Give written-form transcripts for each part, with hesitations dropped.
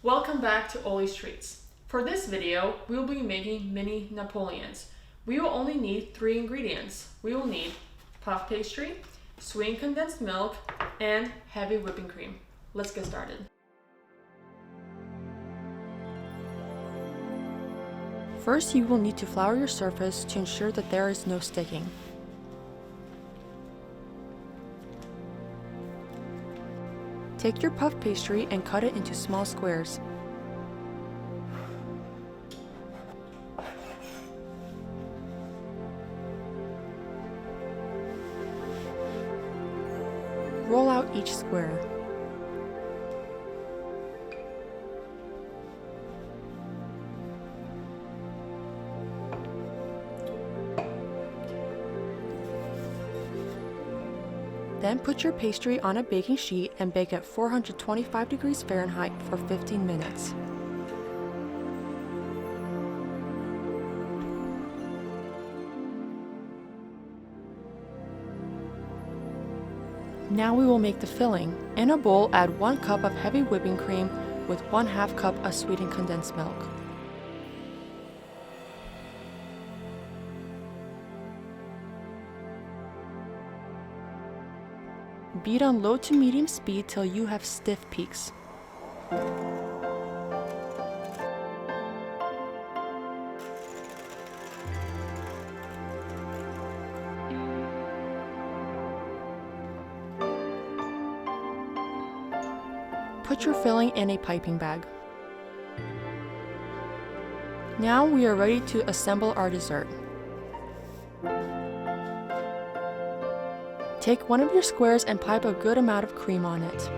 Welcome back to Ollie's Treats. For this video, we will be making mini Napoleons. We will only need 3 ingredients. We will need puff pastry, sweetened condensed milk, and heavy whipping cream. Let's get started. First, you will need to flour your surface to ensure that there is no sticking. Take your puff pastry and cut it into small squares. Roll out each square. Then put your pastry on a baking sheet and bake at 425 degrees Fahrenheit for 15 minutes. Now we will make the filling. In a bowl, add 1 cup of heavy whipping cream with 1/2 cup of sweetened condensed milk. Beat on low to medium speed till you have stiff peaks. Put your filling in a piping bag. Now we are ready to assemble our dessert. Take one of your squares and pipe a good amount of cream on it.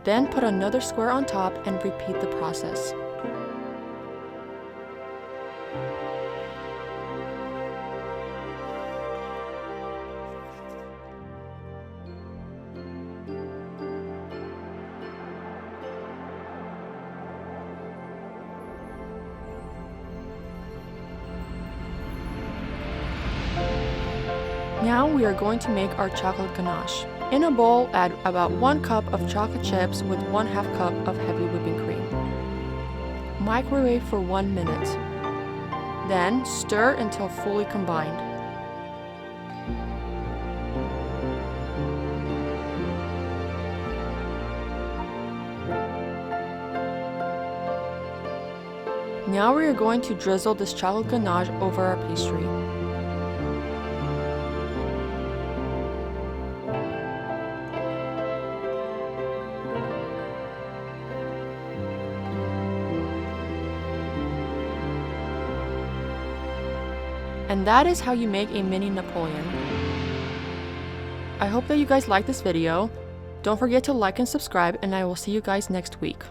Then put another square on top and repeat the process. Now we are going to make our chocolate ganache. In a bowl, add about 1 cup of chocolate chips with 1/2 cup of heavy whipping cream. Microwave for 1 minute. Then stir until fully combined. Now we are going to drizzle this chocolate ganache over our pastry. And that is how you make a mini Napoleon. I hope that you guys like this video. Don't forget to like and subscribe, and I will see you guys next week.